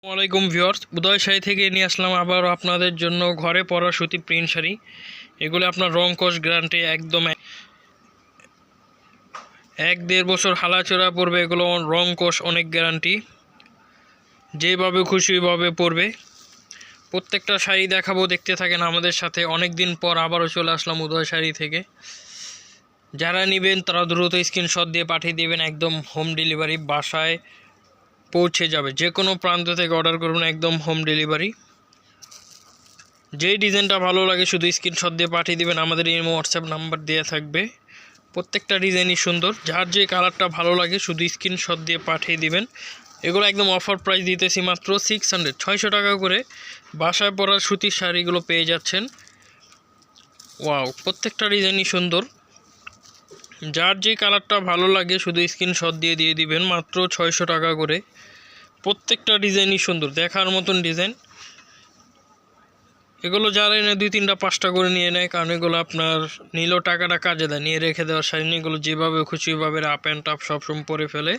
ওয়ালাইকুম ভিউয়ার্স, উদয় শাড়ি থেকে নিয়ে আসলাম আবার আপনাদের জন্য ঘরে পরা সুতি প্রিন্ট শাড়ি। এগুলো আপনার রং কস গ্যারান্টি, একদম 1-1.5 বছর হালাচোরা পড়বে। এগুলো রং কস অনেক গ্যারান্টি, যেভাবে খুশি ওইভাবে পরবে। প্রত্যেকটা শাড়ি দেখাবো, দেখতে থাকেন আমাদের সাথে। অনেক দিন পর আবারও চলে আসলাম উদয় শাড়ি থেকে। যারা নেবেন তারা দ্রুত স্ক্রিনশট দিয়ে পাঠিয়ে দেবেন, একদম হোম ডেলিভারি বাসায় পৌঁছে যাবে। যে কোনো প্রান্ত থেকে অর্ডার করুন, একদম হোম ডেলিভারি। যেই ডিজাইনটা ভালো লাগে শুধু স্ক্রিনশট দিয়ে পাঠিয়ে দিবেন, আমাদের এই হোয়াটসঅ্যাপ নাম্বার দেওয়া থাকবে। প্রত্যেকটা ডিজাইনই সুন্দর, যার যে কালারটা ভালো লাগে শুধু স্ক্রিনশট দিয়ে পাঠিয়ে দিবেন। এগুলো একদম অফার প্রাইস দিতেছি মাত্র 600 টাকা করে। বাসায় পরার সুতির শাড়িগুলো পেয়ে যাচ্ছেন। ওয়াও, প্রত্যেকটা ডিজাইনই সুন্দর, যার যে কালারটা ভালো লাগে শুধু স্ক্রিনশট দিয়ে দিবেন, মাত্র 600 টাকা করে। প্রত্যেকটা ডিজাইনই সুন্দর, দেখার মতন ডিজাইন। এগুলো যারা এনে 2-3টা 5টা করে নিয়ে নেয়, কারণ এগুলো আপনার নিলেও টাকাটা কাজে দেয়। নিয়ে রেখে দেওয়ার শাড়ি এগুলো যেভাবে খুশি ওইভাবে আপ অ্যান্ড টাপ সবসময় পরে ফেলে।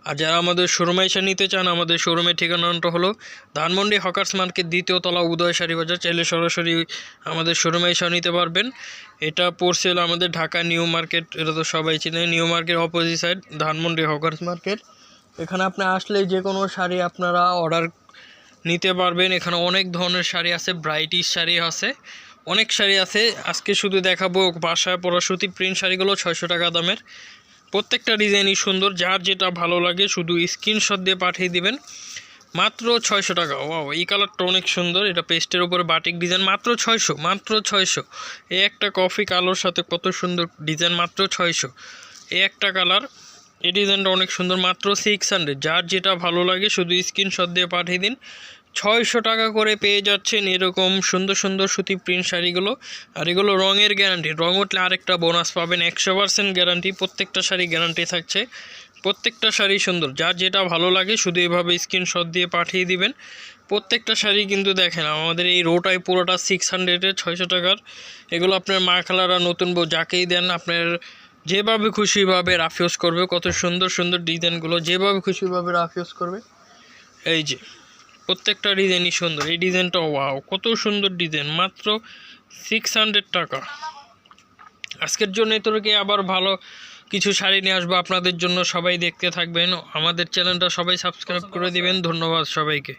আর যারা আমাদের শোরুমে এসে নিতে চান, আমাদের শোরুমের ঠিকানাটা হলো ধানমন্ডি হকার্স মার্কেট, 2য় তলা, উদয় শাড়ি বাজার। চাইলে সরাসরি আমাদের শোরুমে এসে নিতে পারবেন। এটা পড়ছে হলো আমাদের ঢাকা নিউ মার্কেট, এটা তো সবাই চিনে। New market opposite side Dhanmondi hawkers market. এখানে আপনি আসলে যে কোনো শাড়ি আপনারা অর্ডার নিতে পারবেন। এখানে অনেক ধরনের শাড়ি আছে, ব্রাইটিশ শাড়ি আছে, অনেক শাড়ি আছে। আজকে শুধু দেখাবো বাসায় পরা সুতি প্রিন্ট শাড়িগুলো 600 টাকা দামের। প্রত্যেকটা ডিজাইনই সুন্দর, যার যেটা ভালো লাগে শুধু স্ক্রিনশট দিয়ে পাঠিয়ে দিবেন, মাত্র 600 টাকা। ওয়াও, এই কালারটা অনেক সুন্দর, এটা পেস্টের উপরে বাটিক ডিজাইন, মাত্র 600। এই একটা কফি কালোর সাথে কত সুন্দর ডিজাইন, মাত্র 600। এই একটা কালার, এই ডিজাইনটা অনেক সুন্দর, মাত্র 600। যার যেটা ভালো লাগে শুধু স্ক্রিনশট দিয়ে পাঠিয়ে দিন। 600 টাকা করে পেয়ে যাচ্ছেন এরকম সুন্দর সুন্দর সুতি প্রিন্ট শাড়িগুলো। আর এগুলো রঙের গ্যারান্টি, রঙ উঠলে আরেকটা বোনাস পাবেন, 100% গ্যারান্টি। প্রত্যেকটা শাড়ি গ্যারান্টি থাকছে, প্রত্যেকটা শাড়ি সুন্দর। যার যেটা ভালো লাগে শুধু এভাবে স্ক্রিনশট দিয়ে পাঠিয়ে দিবেন। প্রত্যেকটা শাড়ি কিন্তু দেখেন আমাদের এই রোটাই পুরোটা 600-এর, 600 টাকার। এগুলো আপনার মা খালারা, নতুন বউ, যাকেই দেন আপনার যেভাবে খুশিভাবে রাফ ইউজ করবে। কত সুন্দর সুন্দর ডিজাইনগুলো, যেভাবে খুশিভাবে রাফ ইউজ করবে। এই যে প্রত্যেকটা ডিজাইনই সুন্দর। এই ডিজাইনটা ওয়াও, কত সুন্দর ডিজাইন, মাত্র 600 টাকা। আজকের জন্য তোরকে আবার ভালো কিছু শাড়ি নিয়ে আসবো আপনাদের জন্য। সবাই দেখতে থাকবেন, আমাদের চ্যানেলটা সবাই সাবস্ক্রাইব করে দিবেন। ধন্যবাদ সবাইকে।